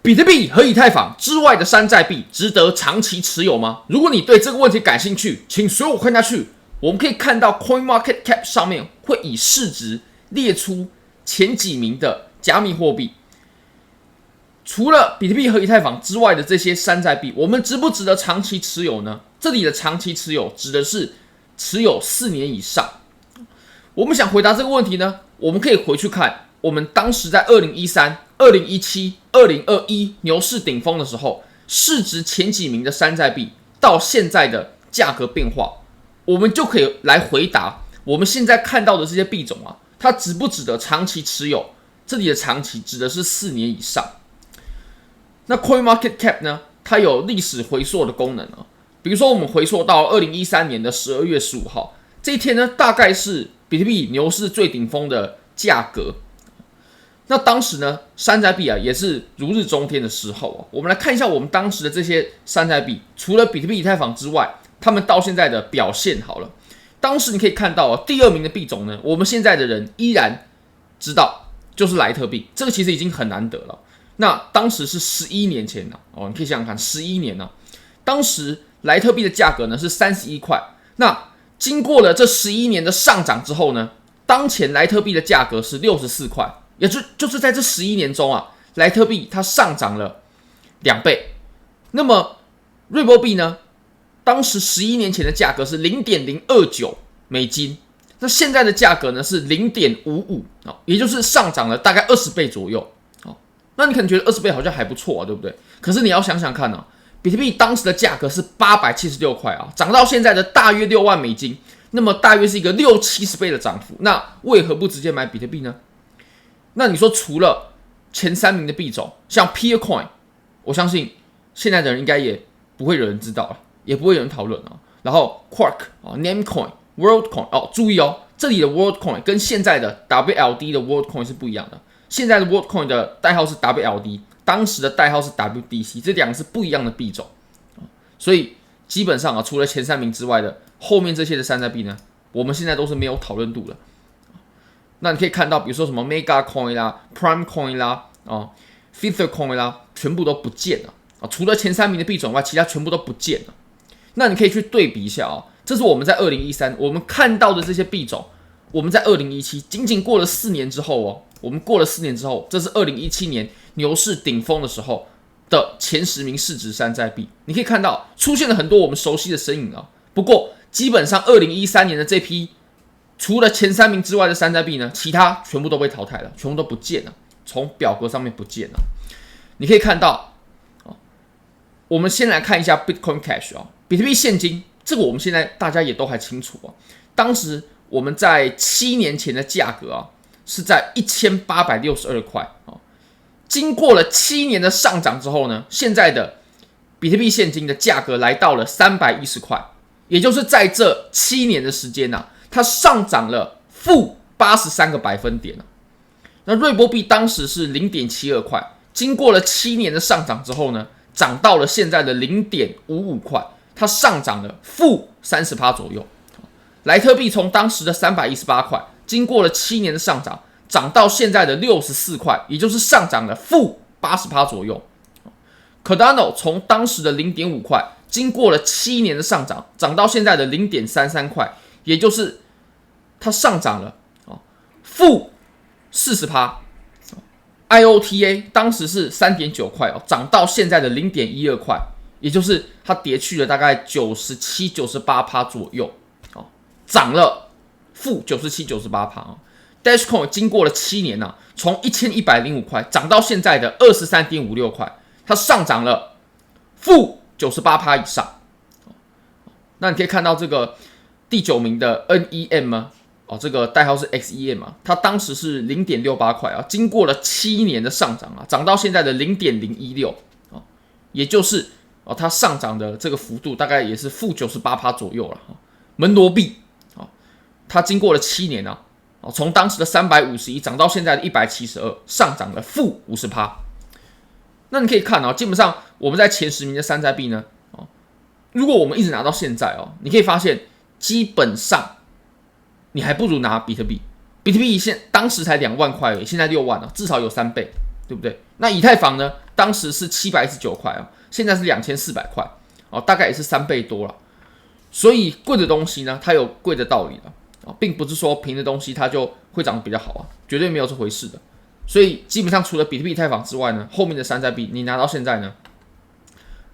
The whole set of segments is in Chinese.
比特币和以太坊之外的山寨币值得长期持有吗？如果你对这个问题感兴趣，请随我看下去。我们可以看到 CoinMarketCap 上面会以市值列出前几名的加密货币。除了比特币和以太坊之外的这些山寨币，我们值不值得长期持有呢？这里的长期持有指的是持有4年以上。我们想回答这个问题呢，我们可以回去看我们当时在2013、2017、2021牛市顶峰的时候，市值前几名的山寨币到现在的价格变化，我们就可以来回答我们现在看到的这些币种啊，它值不值得长期持有？这里的长期指的是4年以上。那 CoinMarketCap 呢，它有历史回溯的功能啊。比如说，我们回溯到2013年的12月15号，这一天呢，大概是比特币牛市最顶峰的价格。那当时呢，山寨币啊也是如日中天的时候啊。我们来看一下我们当时的这些山寨币，除了比特币、以太坊之外，他们到现在的表现好了。当时你可以看到啊，第2名的币种呢，我们现在的人依然知道，就是莱特币，这个其实已经很难得了。那当时是11年前哦，你可以想想看，11年呢，当时莱特币的价格呢是31块。那经过了这11年的上涨之后呢，当前莱特币的价格是64块，也就是在这11年中啊，莱特币它上涨了2倍。那么瑞波币呢，当时11年前的价格是 0.029 美金，那现在的价格呢是 0.55， 也就是上涨了大概20倍左右。那你可能觉得20倍好像还不错啊，对不对？可是你要想想看啊，比特币当时的价格是876块啊，涨到现在的大约6万美金，那么大约是一个60-70倍的涨幅。那为何不直接买比特币呢？那你说除了前3名的币种，像 Peercoin， 我相信现在的人应该也不会有人知道了，也不会有人讨论啊。然后 Quark、Namecoin、WorldCoin， 注意哦，这里的 WorldCoin 跟现在的 WLD 的 WorldCoin 是不一样的。现在的 WorldCoin 的代号是 WLD， 当时的代号是 WDC， 这2个是不一样的币种。所以基本上啊，除了前3名之外的后面这些的山寨币呢，我们现在都是没有讨论度的。那你可以看到，比如说什么 MegaCoin 啦、PrimeCoin 啦、Tethercoin 啦，全部都不见了啊。除了前3名的币种外，其他全部都不见了。那你可以去对比一下啊，这是我们在2013我们看到的这些币种，我们在2017仅仅过了4年之后哦。我们过了4年之后，这是2017年牛市顶峰的时候的前10名市值山寨币。你可以看到出现了很多我们熟悉的身影啊。不过基本上2013年的这批除了前3名之外的山寨币呢，其他全部都被淘汰了，全部都不见了，从表格上面不见了。你可以看到，我们先来看一下 Bitcoin Cash 啊，比特币现金，这个我们现在大家也都还清楚啊。当时我们在7年前的价格啊，是在1862块。经过了7年的上涨之后呢，现在的比特币现金的价格来到了310块，也就是在这7年的时间啊，它上涨了-83个百分点。那瑞波币当时是 0.72 块，经过了7年的上涨之后呢，涨到了现在的 0.55 块，它上涨了-30% 左右。莱特币从当时的318块，经过了7年的上涨，涨到现在的64块，也就是上涨了-80% 左右。Cardano 从当时的 0.5 块，经过了7年的上涨，涨到现在的 0.33 块，也就是它上涨了-40%。IOTA 当时是 3.9 块，涨到现在的 0.12 块，也就是它跌去了大概 97-98% 左右，涨了-97-98%。Dashcoin 经过了7年啊，从1105块涨到现在的 23.56 块，它上涨了-98% 以上。那你可以看到这个第9名的 NEM 啊，这个代号是 XEM 啊，它当时是 0.68 块啊，经过了7年的上涨啊，涨到现在的 0.016 啊，也就是它上涨的这个幅度大概也是-98% 左右了。门罗币它经过了7年啊，从当时的351涨到现在的172，上涨了-50%。那你可以看基本上我们在前10名的山寨币呢，如果我们一直拿到现在你可以发现基本上你还不如拿比特币。比特币当时才2万块而已，现在6万至少有3倍，对不对？那以太坊呢，当时是719块啊，现在是2400块哦，大概也是3倍多了。所以贵的东西呢，它有贵的道理的啊，并不是说平的东西它就会涨得比较好啊，绝对没有这回事的。所以基本上除了比特币、以太坊之外呢，后面的山寨币你拿到现在呢，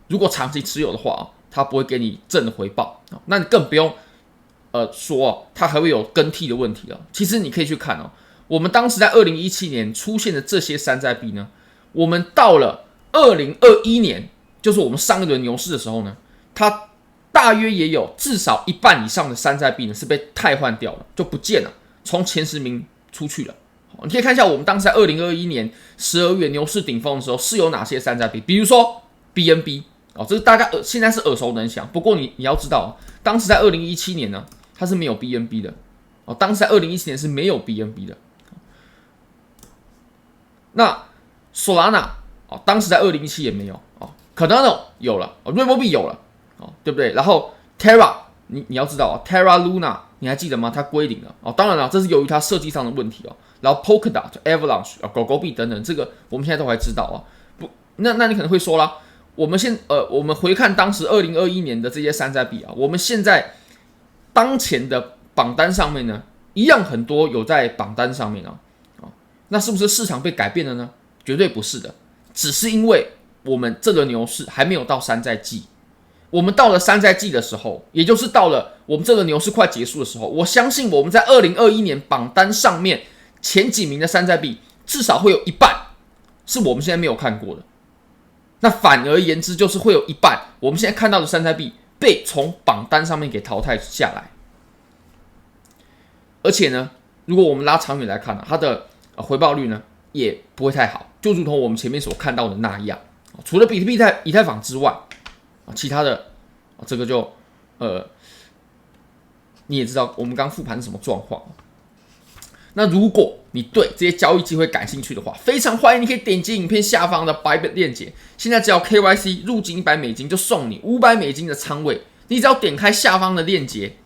如果长期持有的话，它不会给你正的回报，那你更不用说它还会有更替的问题了。其实你可以去看我们当时在2017年出现的这些山寨币呢，我们到了2021年，就是我们上一轮牛市的时候呢，它大约也有至少一半以上的山寨币呢是被汰换掉了，就不见了，从前10名出去了。你可以看一下我们当时在2021年12月牛市顶峰的时候是有哪些山寨币，比如说 BNB 这是大家现在是耳熟能详。不过你要知道，当时在2017年呢，它是没有 BNB 的当时在2017年是没有 BNB 的。那 Solana 当时在2017也没有Cardano 有了Rainbow币有了对不对？然后 Terra 你要知道Terra Luna 你还记得吗？它归零了当然了，这是由于它设计上的问题然后 Polkadot、Avalanche、狗狗币等等，这个我们现在都还知道不，那你可能会说啦，我们回看当时2021年的这些山寨币我们现在当前的榜单上面呢，一样很多有在榜单上面那是不是市场被改变了呢？绝对不是的，只是因为我们这轮牛市还没有到山寨季。我们到了山寨季的时候，也就是到了我们这个牛市快结束的时候，我相信我们在2021年榜单上面前几名的山寨币，至少会有一半是我们现在没有看过的。那反而言之，就是会有一半我们现在看到的山寨币被从榜单上面给淘汰下来。而且呢，如果我们拉长远来看它的回报率呢也不会太好，就如同我们前面所看到的那样。除了比特币、以太坊之外其他的这个就你也知道我们刚复盘是什么状况。那如果你对这些交易机会感兴趣的话，非常欢迎你可以点击影片下方的 Bybit 链接，现在只要 KYC 入金$100就送你$500的仓位，你只要点开下方的链接，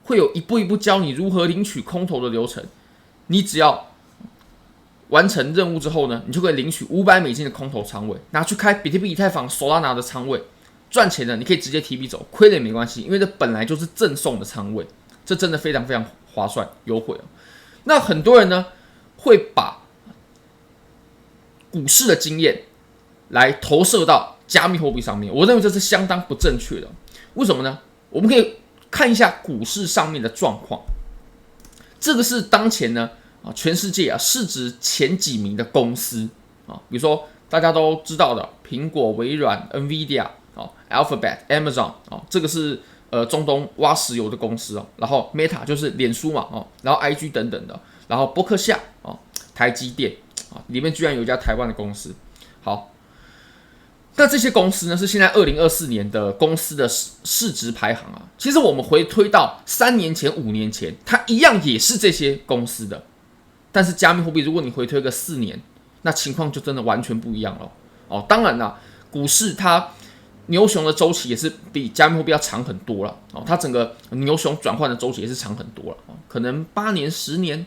会有一步一步教你如何领取空投的流程。你只要完成任务之后呢，你就可以领取$500的空投仓位，拿去开比特币、以太坊、Solana 的仓位。赚钱的你可以直接提币走，亏了也没关系，因为这本来就是赠送的仓位，这真的非常非常划算优惠那很多人呢会把股市的经验来投射到加密货币上面，我认为这是相当不正确的。为什么呢？我们可以看一下股市上面的状况，这个是当前呢全世界市值前几名的公司比如说大家都知道的苹果、微软、NVIDIA、Alphabet、Amazon 这个是中东挖石油的公司然后 Meta 就是脸书嘛然后 IG 等等的，然后伯克夏台积电里面居然有一家台湾的公司。好，那这些公司呢是现在2024年的公司的市值排行其实我们回推到3年前、5年前，它一样也是这些公司的。但是加密货币，如果你回推个4年，那情况就真的完全不一样了当然啦，股市它牛熊的周期也是比加密货币要长很多了它整个牛熊转换的周期也是长很多了可能8年、10年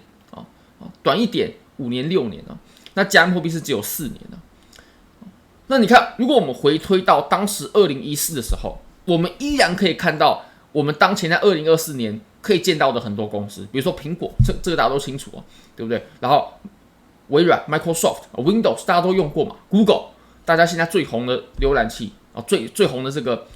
短一点5年、6年那加密货币是只有4年那你看，如果我们回推到当时2014的时候，我们依然可以看到我们当前在2024年可以见到的很多公司，比如说苹果，这个大家都清楚对不对？然后微软 Microsoft、Windows 大家都用过嘛 ，Google 大家现在最红的浏览器最红的这个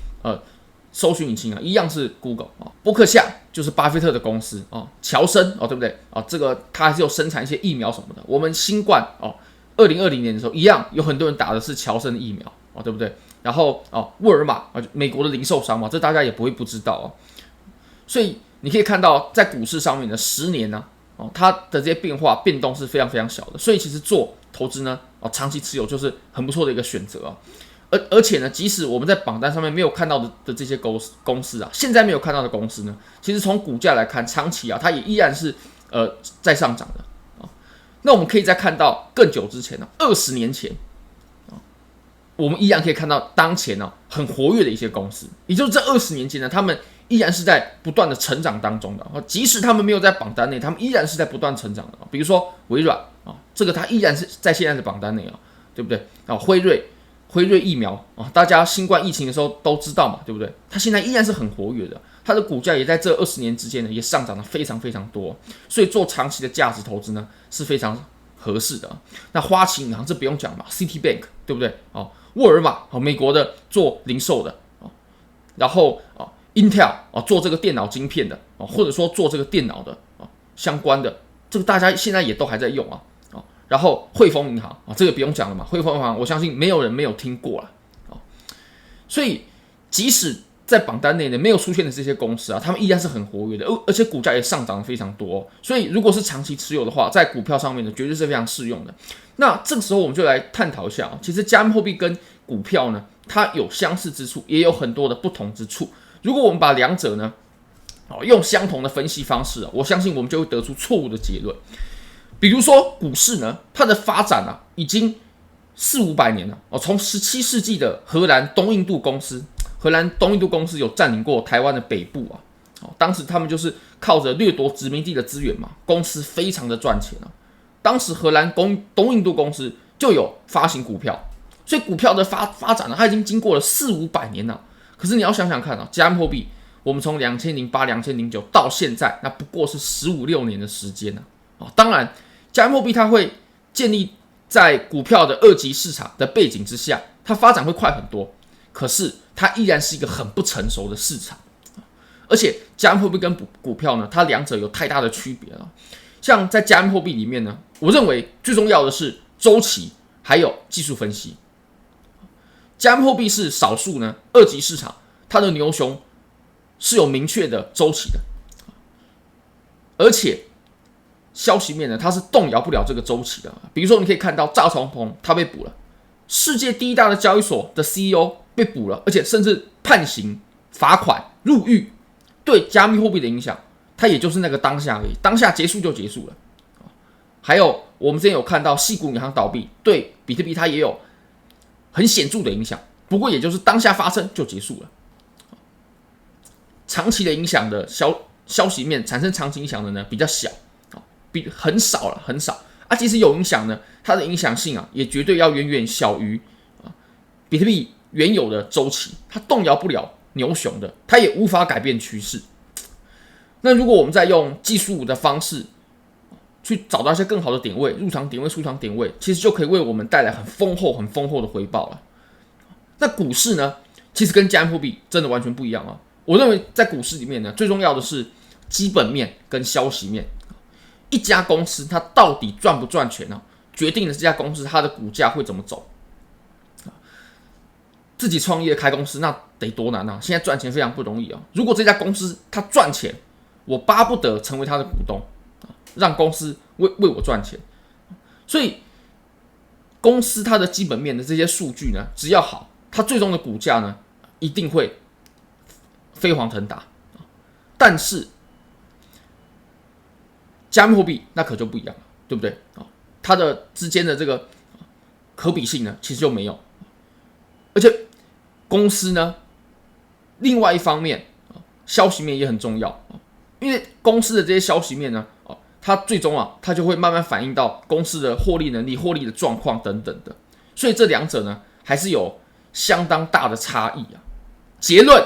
搜寻引擎一样是 Google 波克夏就是巴菲特的公司乔森对不对这个它还是有生产一些疫苗什么的。我们新冠2020年的时候一样有很多人打的是乔森的疫苗对不对？然后沃尔玛美国的零售商这大家也不会不知道所以你可以看到在股市上面的10年它的这些变动是非常非常小的。所以其实做投资呢长期持有就是很不错的一个选择而且呢，即使我们在榜单上面没有看到的这些公司现在没有看到的公司呢，其实从股价来看，长期它也依然是在上涨的那我们可以再看到更久之前20年前我们依然可以看到当前很活跃的一些公司，也就是这20年间呢，他们依然是在不断的成长当中的即使他们没有在榜单内，他们依然是在不断成长的比如说微软这个它依然是在现在的榜单内对不对？辉瑞疫苗大家新冠疫情的时候都知道嘛，对不对？它现在依然是很活跃的，它的股价也在这20年之间呢，也上涨了非常非常多，所以做长期的价值投资呢是非常合适的。那花旗银行这不用讲嘛 ，Citibank 对不对？沃尔玛美国的做零售的然后Intel 做这个电脑晶片的或者说做这个电脑的相关的，这个大家现在也都还在用然后汇丰银行这个不用讲了嘛，汇丰银行我相信没有人没有听过了所以即使在榜单内呢没有出现的这些公司他们依然是很活跃的，而且股价也上涨了非常多所以如果是长期持有的话，在股票上面呢绝对是非常适用的。那这个时候我们就来探讨一下其实加密货币跟股票呢，它有相似之处，也有很多的不同之处。如果我们把两者呢用相同的分析方式我相信我们就会得出错误的结论。比如说股市呢，它的发展已经400-500年了从17世纪的荷兰东印度公司有占领过台湾的北部当时他们就是靠着掠夺殖民地的资源嘛，公司非常的赚钱当时荷兰东印度公司就有发行股票，所以股票的发展它已经经过了400-500年了。可是你要想想看加密货币我们从2008、2009到现在，那不过是15-16年的时间当然加密货币它会建立在股票的二级市场的背景之下，它发展会快很多，可是它依然是一个很不成熟的市场。而且加密货币跟股票呢，它两者有太大的区别了。像在加密货币里面呢，我认为最重要的是周期还有技术分析。加密货币是少数呢二级市场它的牛熊是有明确的周期的，而且消息面呢，它是动摇不了这个周期的。比如说，你可以看到赵长鹏他被捕了，世界第一大的交易所的 CEO 被捕了，而且甚至判刑、罚款、入狱。对加密货币的影响，它也就是那个当下而已，当下结束就结束了。还有我们之前有看到矽谷银行倒闭，对比特币它也有很显著的影响，不过也就是当下发生就结束了。长期的影响的消息面产生长期影响的呢比较小。很少了，很少即使有影响呢，它的影响性也绝对要远远小于比特币原有的周期，它动摇不了牛熊的，它也无法改变趋势。那如果我们再用技术的方式去找到一些更好的点位，入场点位、出场点位，其实就可以为我们带来很丰厚的回报了。那股市呢，其实跟加密货币真的完全不一样我认为在股市里面呢，最重要的是基本面跟消息面。一家公司它到底赚不赚钱决定了这家公司它的股价会怎么走。自己创业开公司那得多难现在赚钱非常不容易如果这家公司它赚钱，我巴不得成为它的股东让公司为我赚钱。所以公司它的基本面的这些数据呢，只要好，它最终的股价呢一定会飞黄腾达。但是加密货币那可就不一样了，对不对它的之间的这个可比性呢，其实就没有。而且公司呢，另外一方面消息面也很重要因为公司的这些消息面呢它最终它就会慢慢反映到公司的获利能力、获利的状况等等的。所以这两者呢，还是有相当大的差异结论：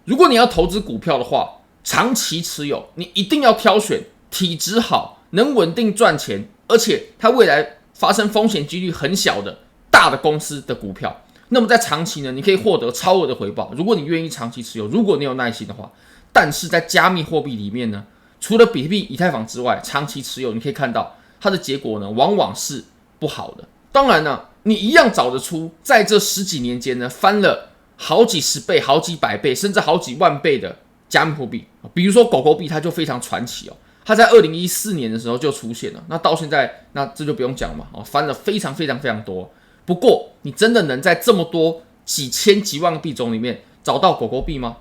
如果你要投资股票的话，长期持有，你一定要挑选体质好、能稳定赚钱，而且它未来发生风险几率很小的大的公司的股票。那么在长期呢，你可以获得超额的回报，如果你愿意长期持有，如果你有耐心的话。但是在加密货币里面呢，除了比特币、以太坊之外，长期持有你可以看到它的结果呢，往往是不好的。当然呢，你一样找得出在这10几年间呢，翻了好几十倍、好几百倍，甚至好几万倍的加密货币。比如说狗狗币，它就非常传奇它在2014年的时候就出现了，那到现在那这就不用讲嘛翻了非常多。不过你真的能在这么多几千几万个币种里面找到狗狗币吗？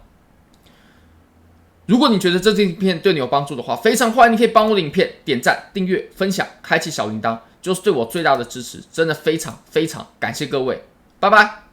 如果你觉得这支影片对你有帮助的话，非常欢迎你可以帮我的影片点赞、订阅、分享、开启小铃铛，就是对我最大的支持，真的非常感谢各位，拜拜。